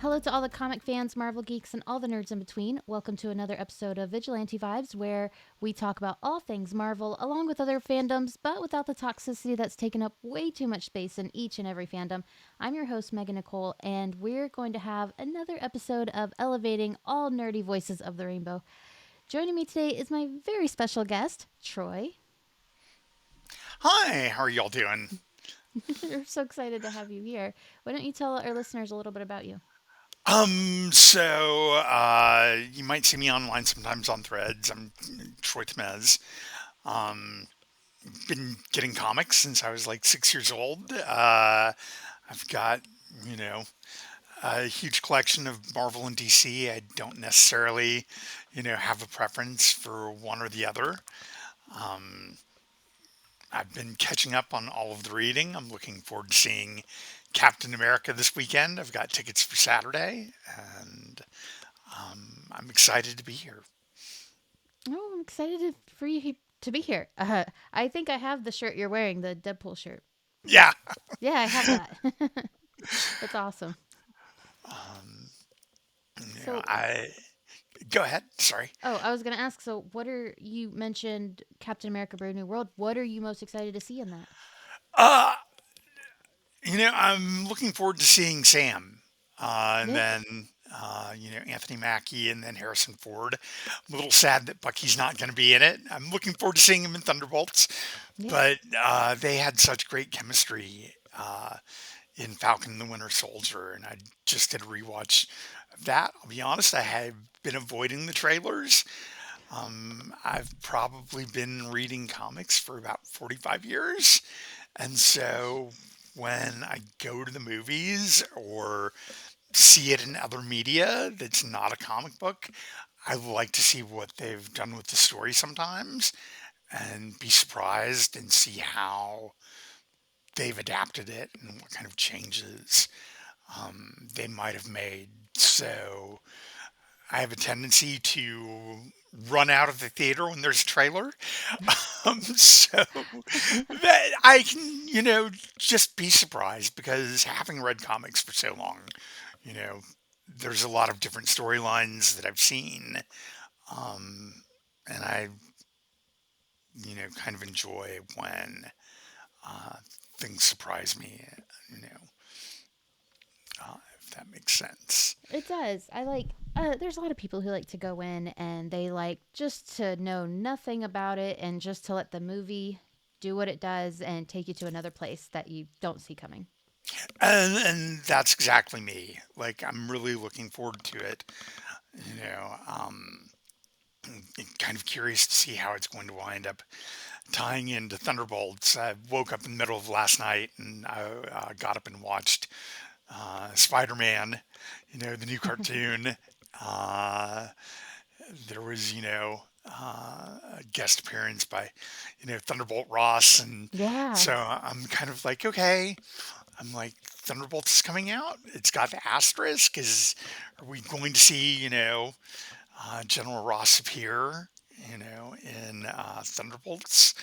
Hello to all the comic fans, Marvel geeks, and all the nerds in between. Welcome to another episode of Vigilante Vibes, where we talk about all things Marvel, along with other fandoms, but without the toxicity that's taken up way too much space in each and every fandom. I'm your host, Megan Nicole, and we're going to have another episode of elevating all nerdy voices of the rainbow. Joining me today is my very special guest, Troy. Hi, how are y'all doing? We're so excited to have you here. Why don't you tell our listeners a little bit about you? You might see me online sometimes on Threads. I'm Troy Temez. Um, been getting comics since I was like 6 years old. I've got, you know, a huge collection of Marvel and DC. I don't necessarily, have a preference for one or the other. Um, I've been catching up on all of the reading. I'm looking forward to seeing Captain America this weekend. I've got tickets for Saturday, and I'm excited to be here. Oh, I'm excited for you to be here. I think I have the shirt you're wearing, the Deadpool shirt. Yeah. Yeah, I have that. That's awesome. Um, So, I go ahead. Sorry. oh, I was gonna ask. So, what are you mentioned Captain America: Brave New World? What are you most excited to see in that? Uh, I'm looking forward to seeing Sam, and Yeah, then Anthony Mackie, and then Harrison Ford. I'm a little sad that Bucky's not going to be in it. I'm looking forward to seeing him in Thunderbolts, yeah. but they had such great chemistry in Falcon and the Winter Soldier, and I just did a rewatch of that. I'll be honest, I have been avoiding the trailers. I've probably been reading comics for about 45 years. And so when I go to the movies or see it in other media that's not a comic book, I like to see what they've done with the story sometimes and be surprised and see how they've adapted it and what kind of changes they might have made. So I have a tendency to run out of the theater when there's a trailer. So that I can, just be surprised because having read comics for so long, you know, there's a lot of different storylines that I've seen. Um, and I, kind of enjoy when uh, things surprise me, you know, if that makes sense. It does. I like. There's a lot of people who like to go in and they like just to know nothing about it and just to let the movie do what it does and take you to another place that you don't see coming. And that's exactly me. Like I'm really looking forward to it. You know, um, Kind of curious to see how it's going to wind up tying into Thunderbolts. I woke up in the middle of last night and I got up and watched Spider-Man. The new cartoon. Uh, there was, a guest appearance by, Thunderbolt Ross, and Yeah. so I'm kind of like, okay. I'm like, Thunderbolts is coming out. It's got the asterisk. Are we going to see, General Ross appear, in Thunderbolts?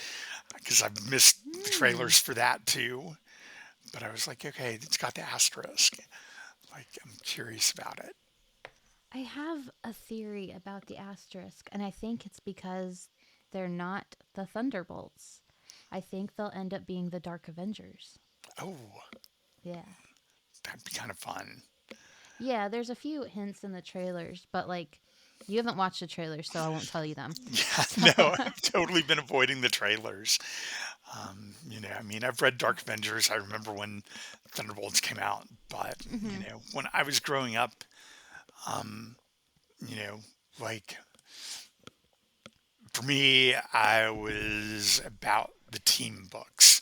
Because I've missed the Hmm. trailers for that too. But I was like, okay, it's got the asterisk. Like, I'm curious about it. I have a theory about the asterisk, and I think it's because they're not the Thunderbolts. I think they'll end up being the Dark Avengers. Oh, Yeah. that'd be kind of fun. Yeah, there's a few hints in the trailers, but like you haven't watched the trailers, so I won't tell you them. Yeah, So, no, I've totally been avoiding the trailers. I've read Dark Avengers. I remember when Thunderbolts came out, but mhm. when I was growing up, um, you know, like for me, I was about the team books,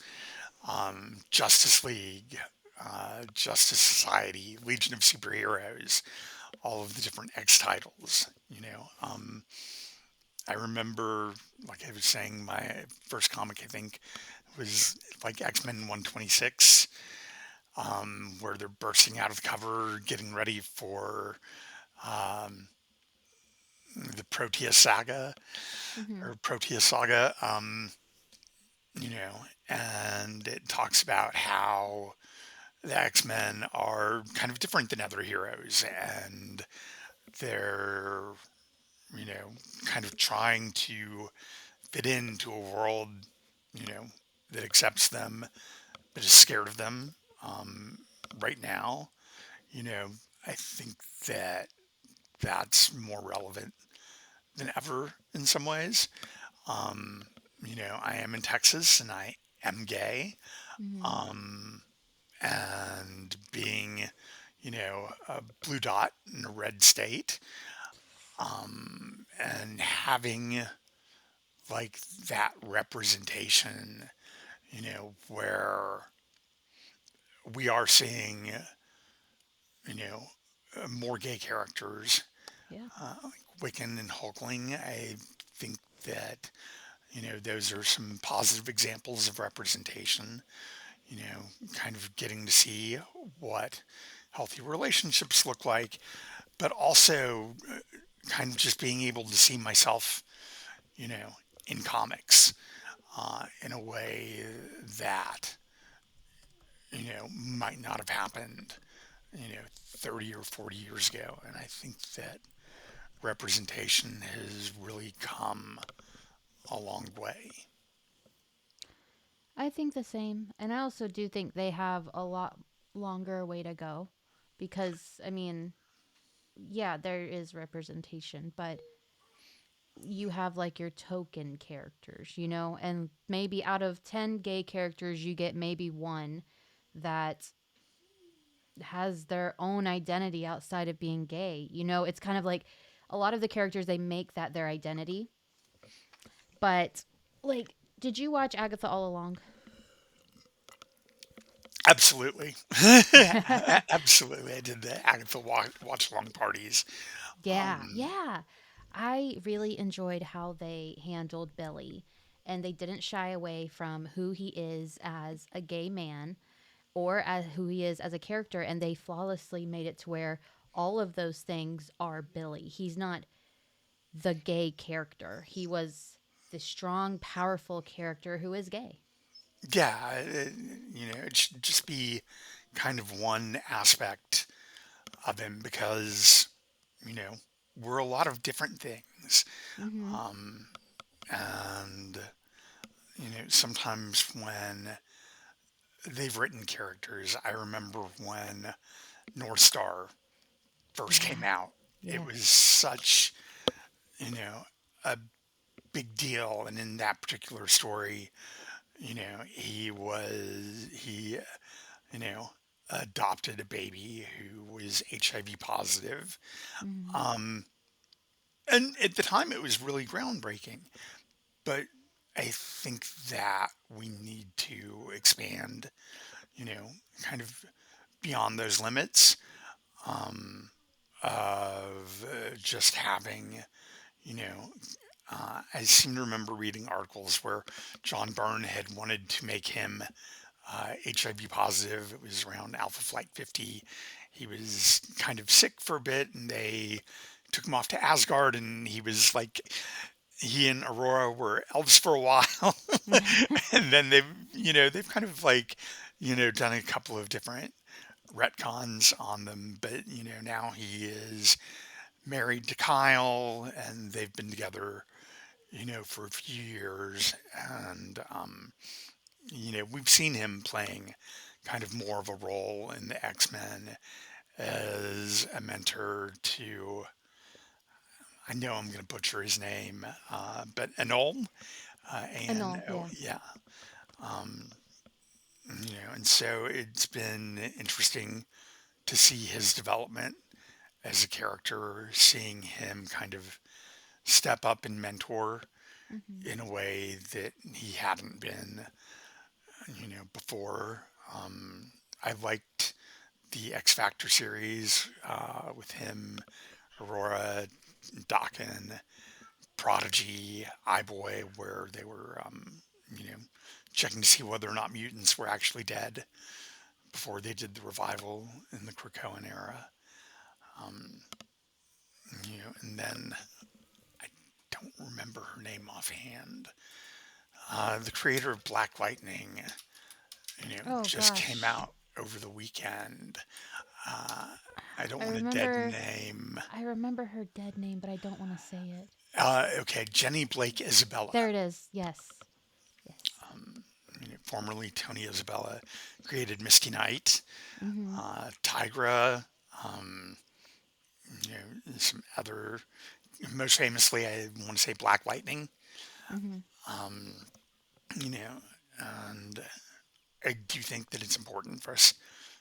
Justice League, Justice Society, Legion of Superheroes, all of the different X titles. I remember, like I was saying, my first comic I think was like X Men 126, where they're bursting out of the cover, getting ready for um, the Proteus saga Mhm. or Proteus saga. You know, and it talks about how the X-Men are kind of different than other heroes, and they're, you know, kind of trying to fit into a world, you know, that accepts them, but is scared of them. Um, right now, you know, I think that that's more relevant than ever in some ways. Um, I am in Texas and I am gay. Mhm. Um, and being, a blue dot in a red state, and having like that representation, where we are seeing, you know, more gay characters, Yeah. like Wiccan and Hulkling. I think that, those are some positive examples of representation, kind of getting to see what healthy relationships look like, but also kind of just being able to see myself, you know, in comics in a way that, might not have happened, 30 or 40 years ago. And I think that representation has really come a long way. I think the same. And I also do think they have a lot longer way to go because, I mean, yeah, there is representation, but you have like your token characters, and maybe out of 10 gay characters, you get maybe one that has their own identity outside of being gay. It's kind of like a lot of the characters, they make that their identity. But, like, did you watch Agatha All Along? Absolutely. Absolutely. I did the Agatha watch along parties. Yeah, Um, yeah. I really enjoyed how they handled Billy, and they didn't shy away from who he is as a gay man or as who he is as a character, and they flawlessly made it to where all of those things are Billy. He's not the gay character. He was the strong, powerful character who is gay. yeah, it should just be kind of one aspect of him because, you know, we're a lot of different things. Mhm. Um, and, sometimes when they've written characters, I remember when North Star first came Yeah. out, it was Yes. such, a big deal. And in that particular story, he, you know, adopted a baby who was HIV positive. Mhm. Um, and at the time, it was really groundbreaking. But I think that we need to expand, you know, kind of beyond those limits, um, of just having, you know, I seem to remember reading articles where John Byrne had wanted to make him HIV positive. It was around Alpha Flight 50. He was kind of sick for a bit, and they took him off to Asgard, and he and Aurora were elves for a while. And then they've kind of like, done a couple of different retcons on them. But, now he is married to Kyle, and they've been together, for a few years. And, we've seen him playing kind of more of a role in the X-Men as a mentor to, I know I'm going to butcher his name, but Anol, and Anol, oh, yeah. yeah, um, and so it's been interesting to see his development as a character, seeing him kind of step up and mentor Mhm. in a way that he hadn't been, before. I liked the X Factor series with him, Aurora, Dakin, Prodigy, Boy, where they were, you know, checking to see whether or not mutants were actually dead before they did the revival in the Krakoan era. Um, and then I don't remember her name offhand. The creator of Black Lightning, Oh just came gosh. out. over the weekend. Uh, I don't I want a dead remember name. I remember her dead name, but I don't want to say it. Okay, Jenny Blake Isabella, There it is. Yes. Yes. formerly Tony Isabella, created Misty Knight, Mhm. Tigra, um, some other, most famously, I want to say Black Lightning, Mhm. um, you know, and I do think that it's important for us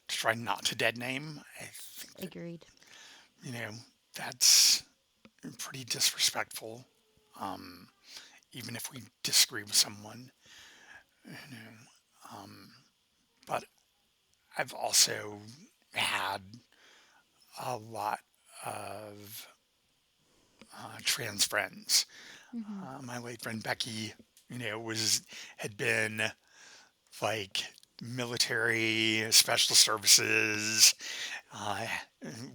to try not to dead name. I think that, Agreed. you know, that's pretty disrespectful, um, even if we disagree with someone. You know, but I've also had a lot of trans friends. Mhm. My late friend Becky, was had been like military special services. Uh,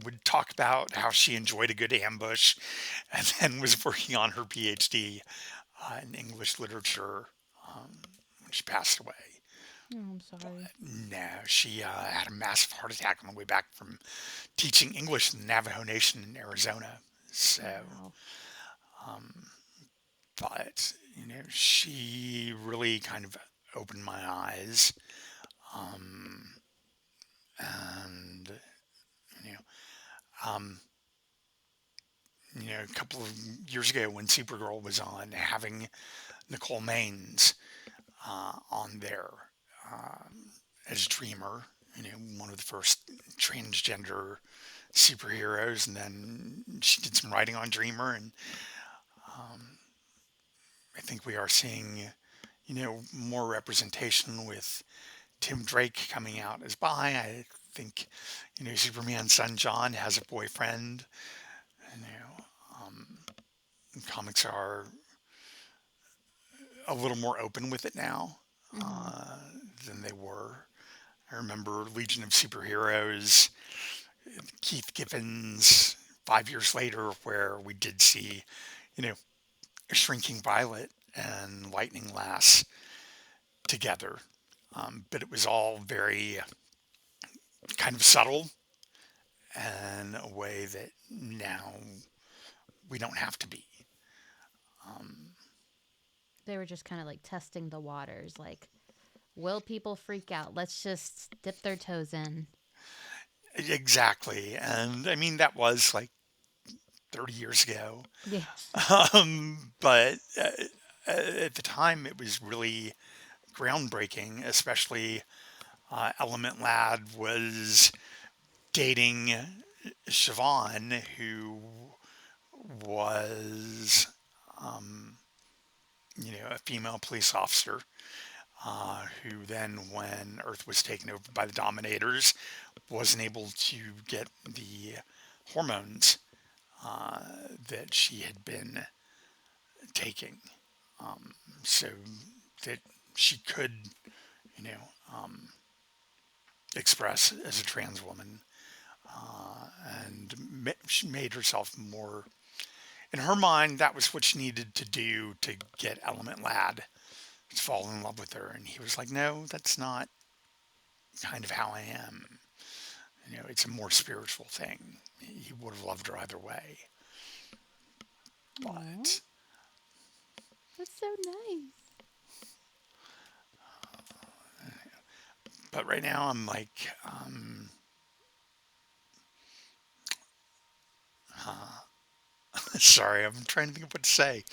would talk about how she enjoyed a good ambush, and then was working on her PhD in English literature when she passed away. Oh, I'm sorry. No, she had a massive heart attack on the way back from teaching English in the Navajo Nation in Arizona. So, Wow. but she really kind of opened my eyes, and you know, um, a couple of years ago when Supergirl was on, having Nicole Maines on there as Dreamer, one of the first transgender superheroes, and then she did some writing on Dreamer, and I think we are seeing, more representation with Tim Drake coming out as bi. I think, Superman's son John has a boyfriend. You know, comics are a little more open with it now Mhm. uh, than they were. I remember Legion of Superheroes, Keith Gibbons, 5 years later, where we did see, you know, Shrinking Violet and Lightning Lass together. But it was all very kind of subtle and a way that now we don't have to be. They were just kind of like testing the waters. Like, will people freak out? Let's just dip their toes in. Exactly. And I mean, that was like 30 years ago. Yeah. But at the time, it was really groundbreaking, especially Element Lad was dating Siobhan, who was, a female police officer, who then, when Earth was taken over by the Dominators, wasn't able to get the hormones that she had been taking, so that she could, you know, express as a trans woman, and she made herself more. In her mind, that was what she needed to do to get Element Lad to fall in love with her, and he was like, "No, that's not kind of how I am. It's a more spiritual thing. He would have loved her either way." Aw, But that's so nice. right now, I'm like, sorry, I'm trying to think of what to say.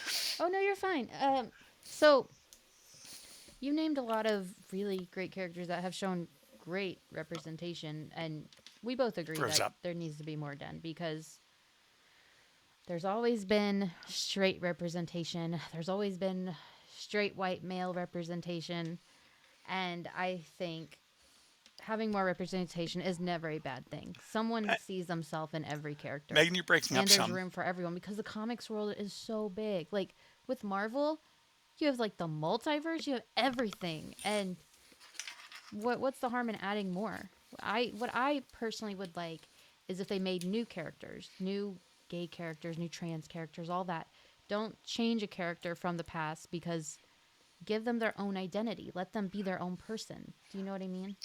Oh no, you're fine. So you named a lot of really great characters that have shown great representation, and we both agree Rose that up. there needs to be more done because there's always been straight representation. There's always been straight white male representation, and I think having more representation is never a bad thing. Someone sees themselves in every character, Megan, you're breaking up and there's some. room for everyone because the comics world is so big. Like with Marvel, you have like the multiverse, you have everything, and what's the harm in adding more? What I personally would like is if they made new characters, new gay characters, new trans characters, all that. Don't change a character from the past because Give them their own identity. Let them be their own person. Do you know what I mean?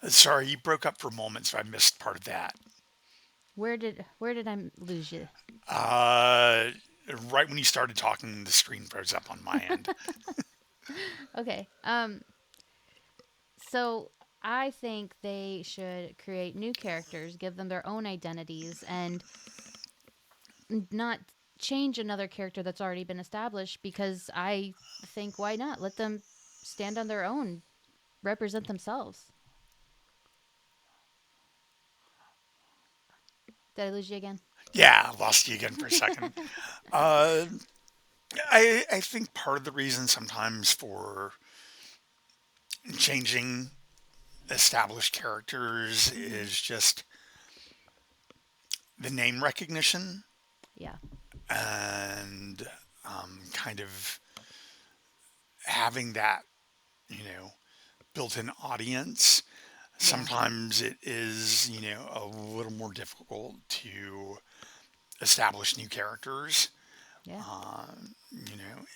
Sorry, you broke up for a moment, so I missed part of that. Where did I lose you? Uh, right when you started talking, the screen froze up on my end. Okay. So I think they should create new characters, give them their own identities, and not change another character that's already been established because I think why not? Let them stand on their own, represent themselves. Did I lose you again? Yeah, I lost you again for a second. Uh, I think part of the reason sometimes for changing established characters Mm-hmm. is just the name recognition Yeah. and kind of having that, you know, built-in audience. Yeah. Sometimes it is, a little more difficult to establish new characters, Yeah.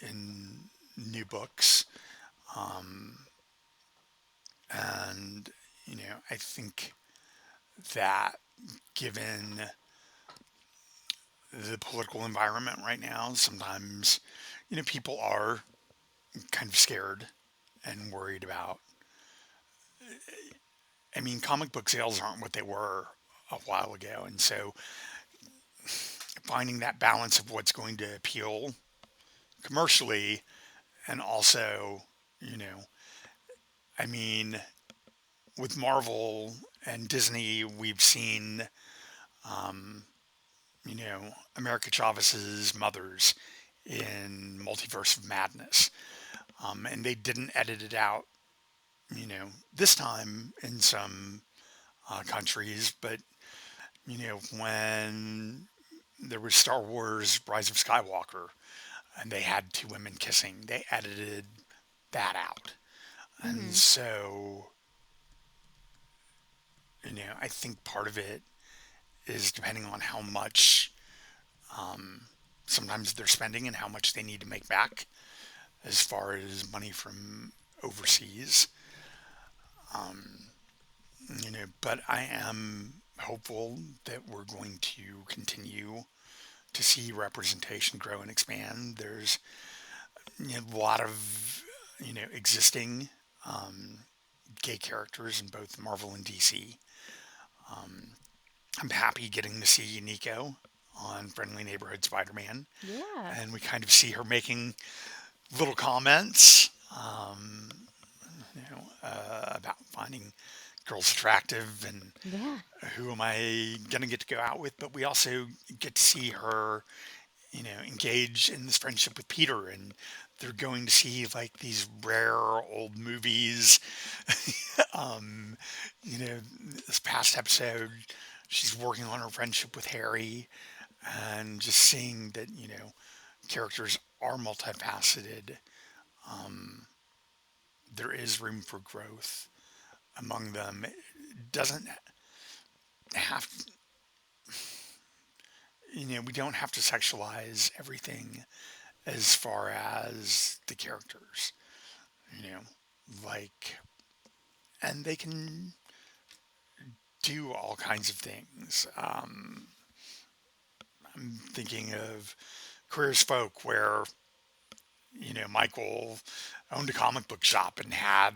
in new books. Um, and, I think that given the political environment right now, sometimes, people are kind of scared and worried about. I mean, comic book sales aren't what they were a while ago. And so finding that balance of what's going to appeal commercially and also, you know, I mean, with Marvel and Disney, we've seen, um, America Chavez's mothers in Multiverse of Madness. And they didn't edit it out, this time in some countries, but, when there was Star Wars Rise of Skywalker and they had two women kissing, they edited that out. And Mm-hmm. so, I think part of it is depending on how much um, sometimes they're spending and how much they need to make back as far as money from overseas. Um, but I am hopeful that we're going to continue to see representation grow and expand. There's a lot of existing um, gay characters in both Marvel and DC. Um, I'm happy getting to see Nico on Friendly Neighborhood Spider-Man, Yeah. and we kind of see her making little comments, about finding girls attractive and Yeah. who am I going to get to go out with. But we also get to see her, engage in this friendship with Peter, and they're going to see like these rare old movies. um, this past episode, she's working on her friendship with Harry, and just seeing that characters are multifaceted. Um, there is room for growth among them. It doesn't have, we don't have to sexualize everything as far as the characters, you know, like, and they can do all kinds of things. I'm thinking of Queer as Folk, where, Michael owned a comic book shop and had,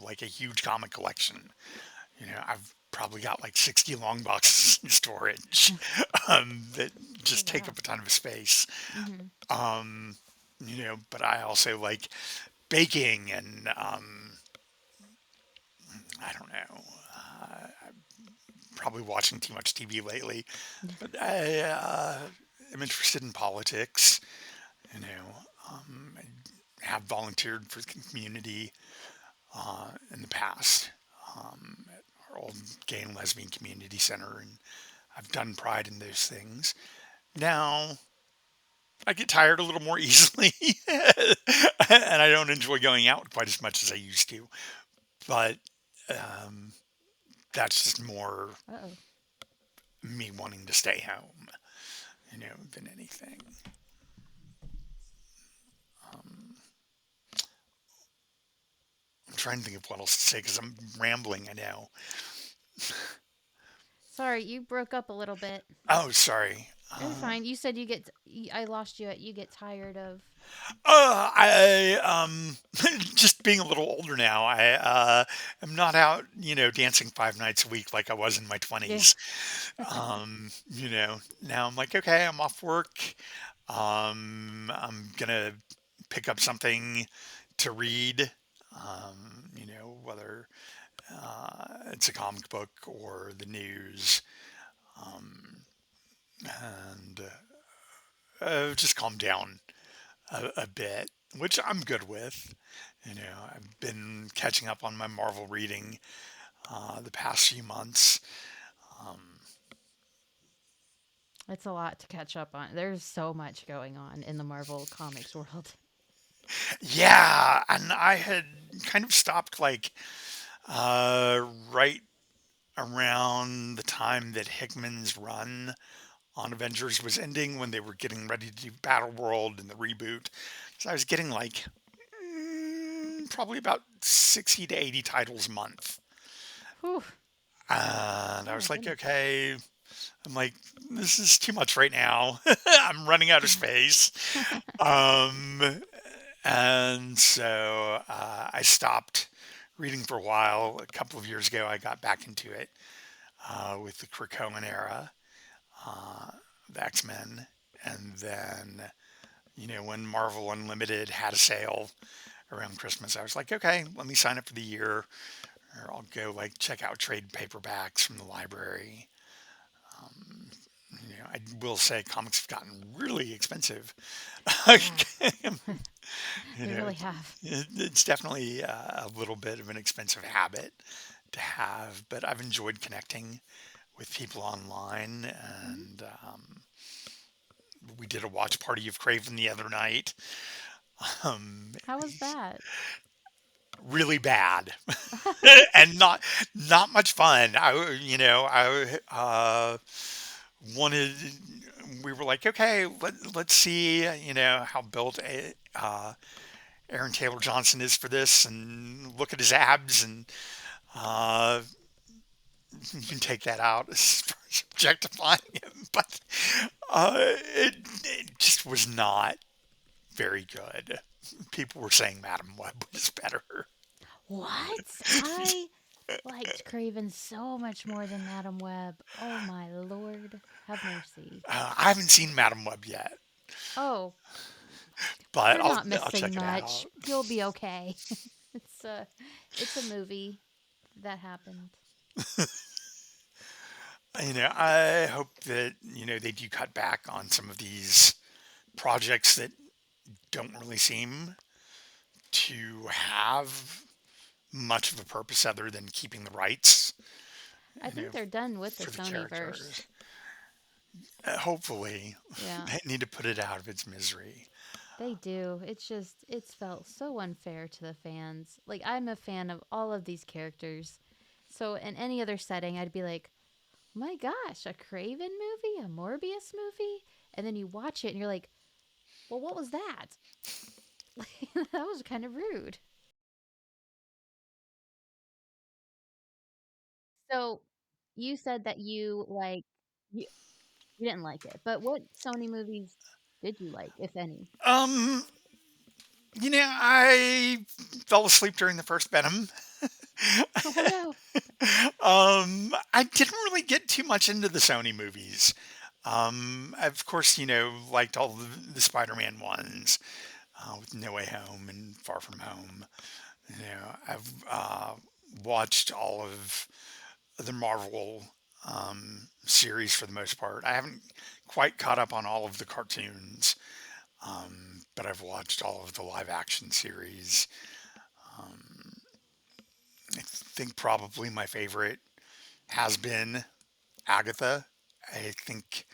like a huge comic collection. I've probably got like 60 long boxes in storage that Oh just take wow. up a ton of space. Mm-hmm. Um, but I also like baking and I don't know, probably watching too much TV lately. But I am interested in politics. I have volunteered for the community in the past at our old gay and lesbian community center, and I've done pride in those things. Now, I get tired a little more easily, and I don't enjoy going out quite as much as I used to. But um, that's just more Uh-oh. me wanting to stay home, than anything. I'm trying to think of what else to say because I'm rambling. I know. Sorry, you broke up a little bit. Oh, sorry. You're fine. You said you get. I lost you at you get tired of. I just being a little older now. I am not out, dancing 5 nights a week like I was in my Yeah. 20s. Now I'm like, okay, I'm off work. I'm gonna pick up something to read. Whether it's a comic book or the news, and just calm down a bit, which I'm good with. I've been catching up on my Marvel reading the past few months. Um, It's a lot to catch up on. There's so much going on in the Marvel Comics world. yeah, and I had kind of stopped like right around the time that Hickman's run on Avengers was ending when they were getting ready to do Battle World and the reboot. So I was getting like probably about 60 to 80 titles a month. Whew. And Oh I my was like, goodness. okay, I'm like, this is too much right now. I'm running out of space. Um, and so I stopped reading for a while. A couple of years ago, I got back into it with the Krakoan era, uh, the X Men. And then, when Marvel Unlimited had a sale around Christmas, I was like, okay, let me sign up for the year, or I'll go like check out trade paperbacks from the library. I will say comics have gotten really expensive. Yeah, you they know, really have. it's definitely a little bit of an expensive habit to have, but I've enjoyed connecting with people online, Mhm. and we did a watch party of Craven the other night. Um, How was that? Really bad, and not much fun. I wanted. We were like, okay, let's see, how built Aaron Taylor Johnson is for this, and look at his abs, and uh, you can take that out as far as objectifying him, but it just was not very good. People were saying Madam Web was better. What? I liked Craven so much more than Madam Web. Oh my lord, have mercy. I haven't seen Madam Web yet, Oh, but you're I'll not I'll missing check it much. out. You'll be okay. it's a it's a movie that happened. I hope that they do cut back on some of these projects that don't really seem to have much of a purpose other than keeping the rights, I think they're done with the for the Sony verse. characters. Hopefully, Yeah, they need to put it out of its misery. they do. It's felt so unfair to the fans. Like I'm a fan of all of these characters. So in any other setting I'd be like, "Oh my gosh, a Craven movie, a Morbius movie?" And then you watch it and you're like, "Well, what was that?" That was kind of rude. So you said that you, you didn't like it. But what Sony movies did you like, if any? Um, I fell asleep during the first Venom. Oh no. I didn't really get too much into the Sony movies. Of course, liked all the Spider-Man ones, with No Way Home and Far From Home. I've watched all of the Marvel series for the most part. I haven't quite caught up on all of the cartoons, but I've watched all of the live action series. I think probably my favorite has been Agatha. I think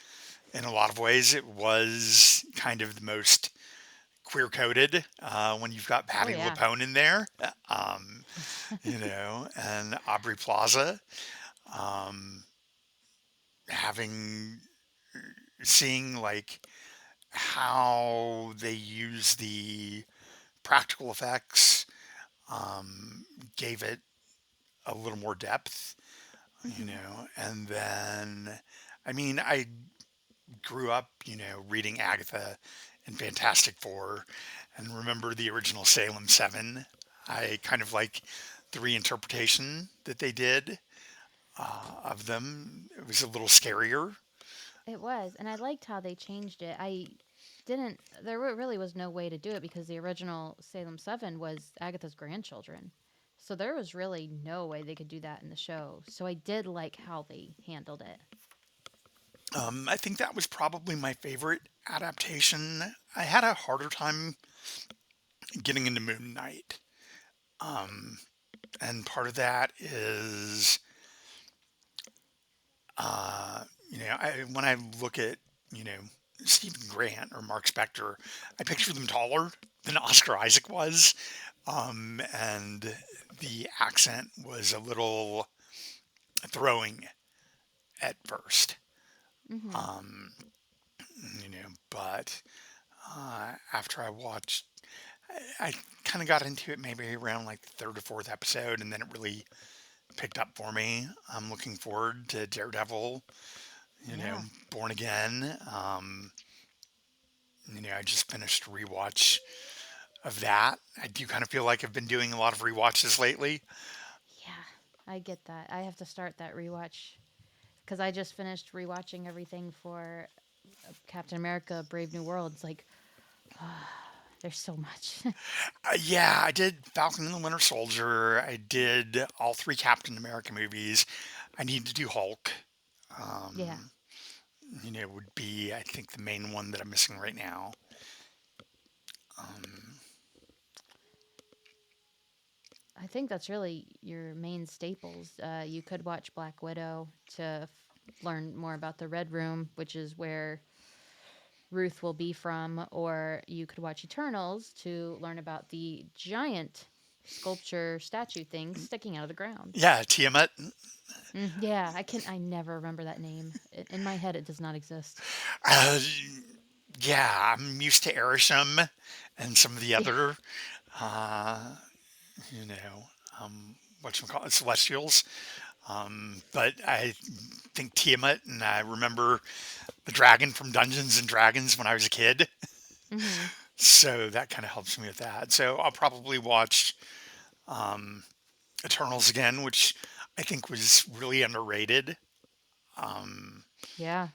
in a lot of ways it was kind of the most queer coded when you've got Oh Patty yeah. LuPone in there, and Aubrey Plaza. Um, having seeing like how they use the practical effects um, gave it a little more depth, Mhm. and then, I mean, I grew up, reading Agatha and Fantastic Four and remember the original Salem 7. I kind of like the reinterpretation that they did of them. It was a little scarier. It was, and I liked how they changed it. There really was no way to do it because the original Salem 7 was Agatha's grandchildren. So there was really no way they could do that in the show. So I did like how they handled it. I think that was probably my favorite adaptation. I had a harder time getting into Moon Knight. Um, and part of that is, uh, when I look at, you know, Stephen Grant or Mark Spector, I picture them taller than Oscar Isaac was. And the accent was a little throwing at first. Mhm. Um, but after I watched, I kind of got into it maybe around like the third or fourth episode, and then it really picked up for me. I'm looking forward to Daredevil, you know, Yeah. Born Again. I just finished a rewatch of that. I do kind of feel like I've been doing a lot of rewatches lately. Yeah. I get that. I have to start that rewatch cuz I just finished rewatching everything for Captain America Brave New World. It's like there's so much. Yeah, I did Falcon and the Winter Soldier. I did all three Captain America movies. I need to do Hulk. Yeah. Um, would be, I think, the main one that I'm missing right now. Um, I think that's really your main staples. You could watch Black Widow to learn more about the Red Room, which is where Ruth will be from, or you could watch Eternals to learn about the giant sculpture statue thing sticking out of the ground. yeah, Tiamat. Yeah, I never remember that name. In my head, it does not exist. Uh, yeah, I'm used to Erisham and some of the Yeah. other, uh, you know, whatchamacallit, Celestials. But I think Tiamat, and I remember the dragon from Dungeons and Dragons when I was a kid. Hmm. So that kind of helps me with that. So I'll probably watch um, Eternals again, which I think was really underrated. Um, Yeah.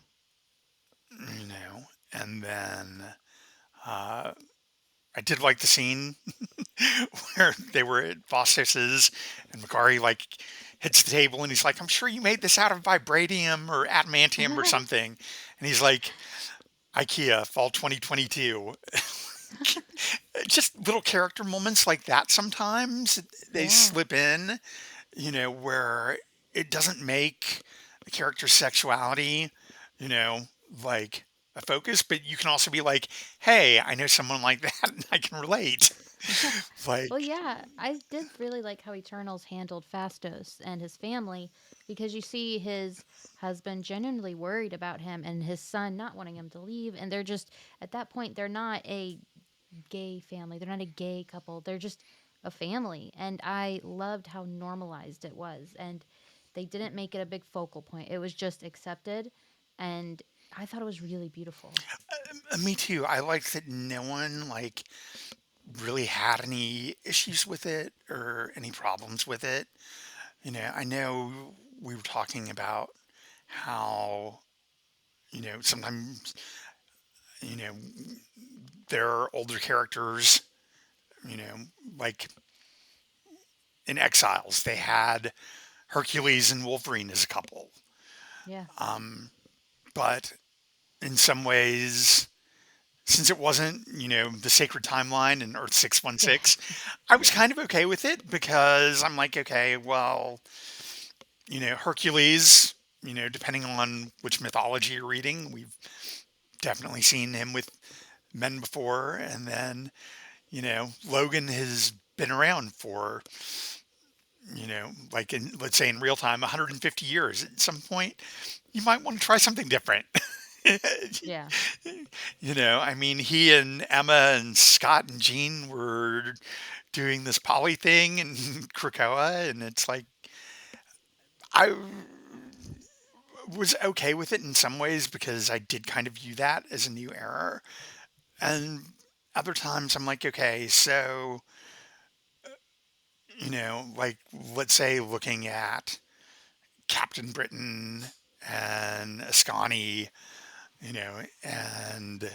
you know, and then uh, I did like the scene where they were at Phosphorus's and Makari like hits the table and he's like, "I'm sure you made this out of vibranium or adamantium or something," and he's like, "IKEA, fall 2022." Just little character moments like that. Sometimes they Yeah. slip in, where it doesn't make the character's sexuality, you know, like a focus, but you can also be like, hey, I know someone like that and I can relate. Well, Like, yeah, I did really like how Eternals handled Fastos and his family because you see his husband genuinely worried about him and his son not wanting him to leave. And they're just, at that point, they're not a gay family. They're not a gay couple. They're just a family. And I loved how normalized it was. And they didn't make it a big focal point, it was just accepted. And I thought it was really beautiful. me too. I like that no one like really had any issues with it or any problems with it. I know we were talking about how, sometimes, you know, there are older characters, you know, like in Exiles, they had Hercules and Wolverine as a couple. Yeah. Um, but in some ways, since it wasn't, the sacred timeline in Earth Yeah. 616, I was Yeah. kind of okay with it because I'm like, okay, well, Hercules, depending on which mythology you're reading, we've definitely seen him with men before. And then, Logan has been around for, like let's say in real time, 150 years. At some point, you might want to try something different. Yeah. I mean, he and Emma and Scott and Jean were doing this poly thing in Krakoa, and it's like I was okay with it in some ways because I did kind of view that as a new era. And other times I'm like, okay, so, like, let's say looking at Captain Britain and Ascani, and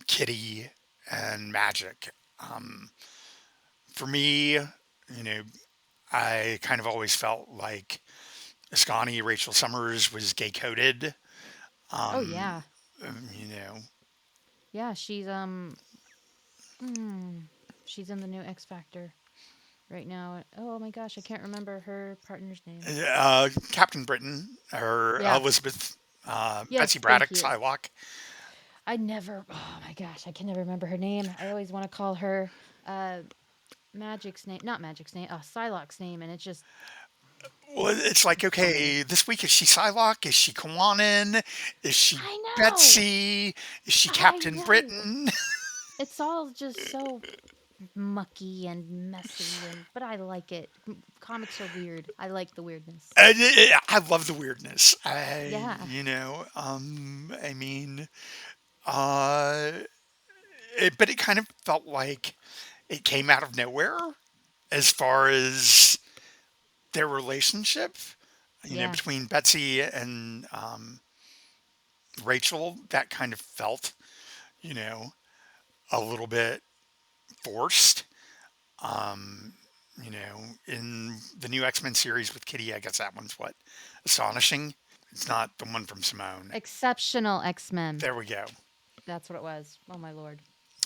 Kitty and Magic. Um, for me, I kind of always felt like Ascani, Rachel Summers, was gay coded. Oh Um, yeah. you know, Yeah, mm, she's in the new X Factor right now. Oh my gosh, I can't remember her partner's name. Captain Britain or Yeah. Elizabeth, Betsy Yes, thank Braddock, you. Psylocke. I never oh my gosh, I can never remember her name. I always want to call her uh Magic's name, not Magic's name, Psylocke's name, and Well, it's like, it's funny. okay, this week is she Psylocke? Is she Kawanin? Is she I know. Betsy? Is she I Captain know. Britain? It's all just so mucky and messy but I like it. Comics are weird. I like the weirdness. I love the weirdness. Yeah. I mean, uh, but it kind of felt like it came out of nowhere as far as their relationship, Yeah. between Betsy and Rachel. That kind of felt, you know, a little bit forced. Um, in the new X Men series with Kitty, I guess that one's what? Astonishing. It's not the one from Simone. Exceptional X-Men. There we go. That's what it was. Oh my lord.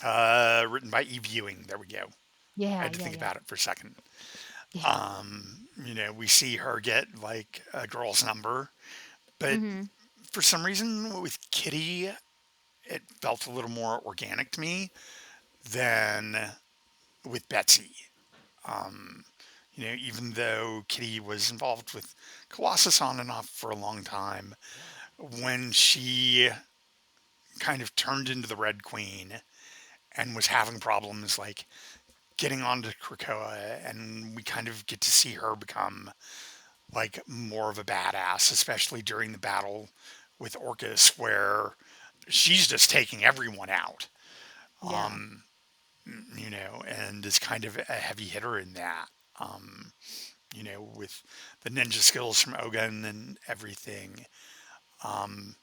Written by Eve Ewing. There we go. I Yeah, had to yeah, think yeah. about it for a second. Yeah. We see her get like a girl's number, but Mhm. for some reason with Kitty, it felt a little more organic to me than with Betsy. Um, even though Kitty was involved with Colossus on and off for a long time, when she kind of turned into the Red Queen and was having problems like getting onto Krakoa, and we kind of get to see her become like more of a badass, especially during the battle with Orcus, where she's just taking everyone out, Yeah. and is kind of a heavy hitter in that. Um, with the ninja skills from Ogun and everything. Um,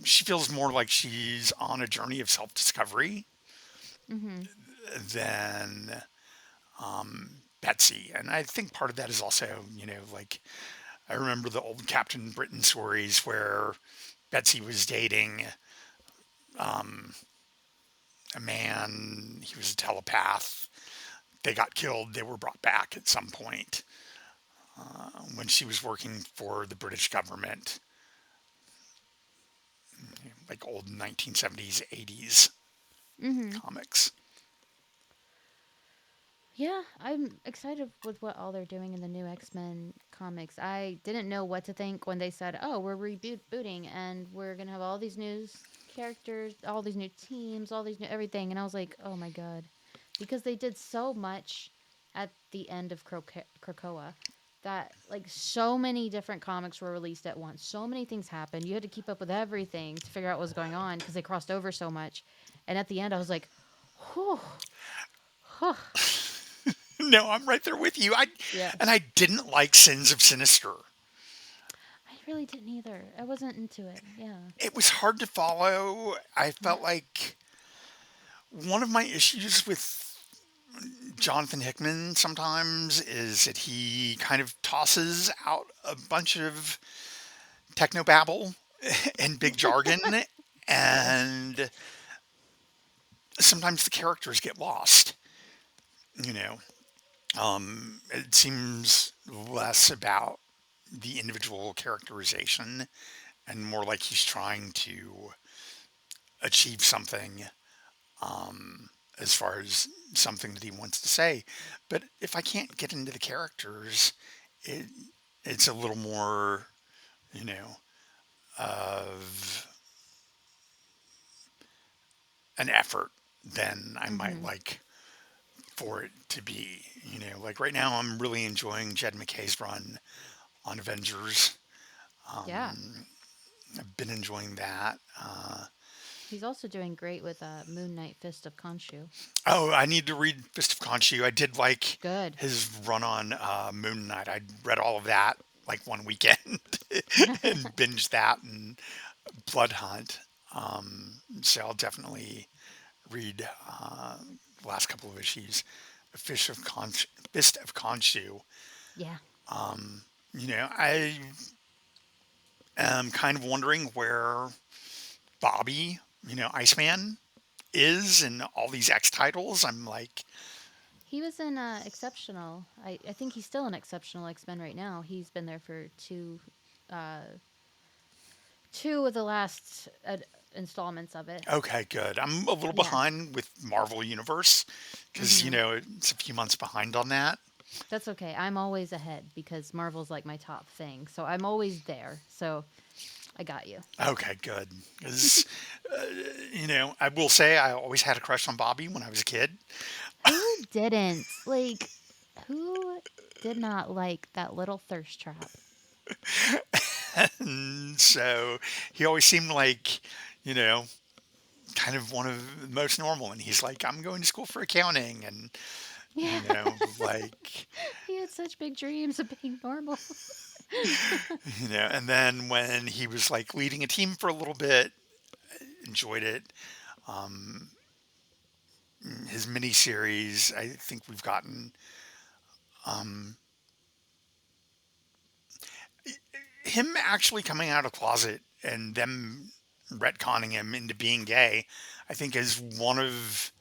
she feels more like she's on a journey of self discovery Mhm. than Betsy. And I think part of that is also, like I remember the old Captain Britain stories where Betsy was dating um, a man, he was a telepath. They got killed, they were brought back at some point when she was working for the British government, like old 1970s, 80s Mhm. comics. Yeah, I'm excited with what all they're doing in the new X-Men comics. I didn't know what to think when they said, "Oh, we're rebooting and we're going to have all these characters, all these new teams, all these new everything." And I was like, "Oh my god." Because they did so much at the end of Krakoa that like so many different comics were released at once. So many things happened. You had to keep up with everything to figure out what was going on because they crossed over so much. And at the end I was like, "Whew." No, I'm right there with you. Yeah. And I didn't like Sins of Sinister. I really didn't either. I wasn't into it. Yeah. It was hard to follow. I Yeah. felt like one of my issues with Jonathan Hickman sometimes is that he kind of tosses out a bunch of technobabble and big jargon, Yes. and sometimes the characters get lost. You know, it seems less about the individual characterization and more like he's trying to achieve something as far as something that he wants to say. But if I can't get into the characters, it it's a little more you know, of an effort than I might Mm-hmm. like for it to be. Like right now, I'm really enjoying Jed McKay's run on Avengers. Yeah. I've been enjoying that. He's also doing great with Moon Knight Fist of Khonshu. Oh, I need to read Fist of Khonshu. I did like Good. his run on Moon Knight. I read all of that like one weekend and binged that and Blood Hunt. So I'll definitely read the last couple of issues. Fist of Khonshu. Yeah. I am kind of wondering where Bobby, Iceman, is in all these X titles. I'm like, He was in Exceptional. I think he's still in Exceptional X Men right now. He's been there for uh, two of the last installments of it. okay, good. I'm a little Yeah. behind with Marvel Universe because, Mm-hmm. it's a few months behind on that. That's okay. I'm always ahead because Marvel's like my top thing. So I'm always there. So I got you. Okay, good. Because, I will say I always had a crush on Bobby when I was a kid. Who didn't? Like, who did not like that little thirst trap? And so he always seemed like, you know, kind of one of the most normal. And he's like, I'm going to school for accounting. And, Yeah. like, He had such big dreams of being normal. and then when he was like leading a team for a little bit, enjoyed it. Um, his mini series, I think we've gotten um, him actually coming out of the closet and them retconning him into being gay. I think is one of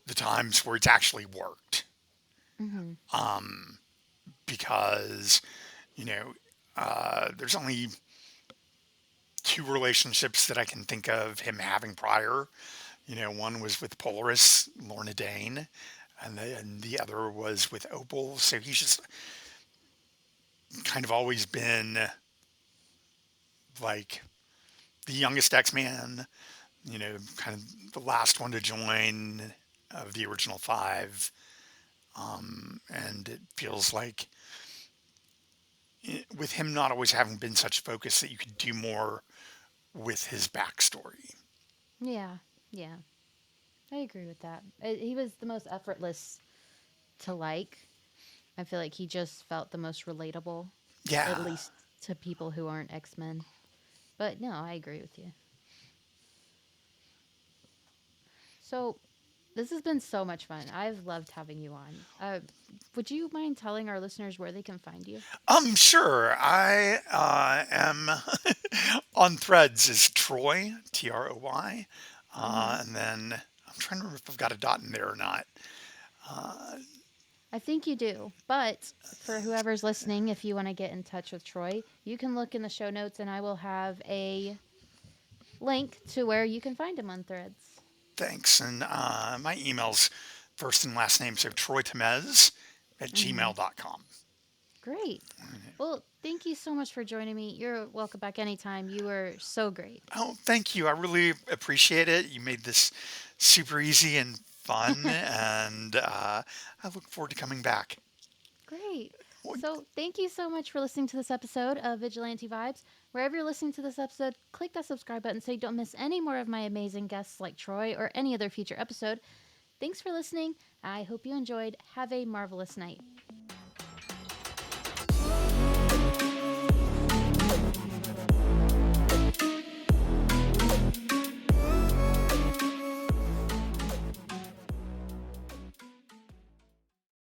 the times where it's actually worked Hmm. because you know there's only two relationships that I can think of him having prior. One was with Polaris, Lorna Dane, and the other was with Opal. So he's just kind of always been like the youngest X-Man, kind of the last one to join of the original five. And it feels like with him not always having been such focus that you could do more with his backstory. Yeah. Yeah. I agree with that. He was the most effortless to like. I feel like he just felt the most relatable, at Yeah. least to people who aren't X Men. But no, I agree with you. So this has been so much fun. I've loved having you on. Would you mind telling our listeners where they can find you? Sure. I am on Threads is Troy, Troy. Mm-hmm. And then I'm trying to remember if I've got a dot in there or not. Uh, I think you do. But for whoever's listening, if you want to get in touch with Troy, you can look in the show notes and I will have a link to where you can find him on Threads. Thanks. And my email's first and last name, so Troy Temez at Mm-hmm. gmail.com. Great. Well, thank you so much for joining me. You're welcome back anytime. You were so great. Oh, thank you. I really appreciate it. You made this super easy and fun, and I look forward to coming back. Great. Well, So, thank you so much for listening to this episode of Vigilante Vibes. Wherever you're listening to this episode, click that subscribe button so you don't miss any more of my amazing guests like Troy or any other future episode. Thanks for listening. I hope you enjoyed. Have a marvelous night.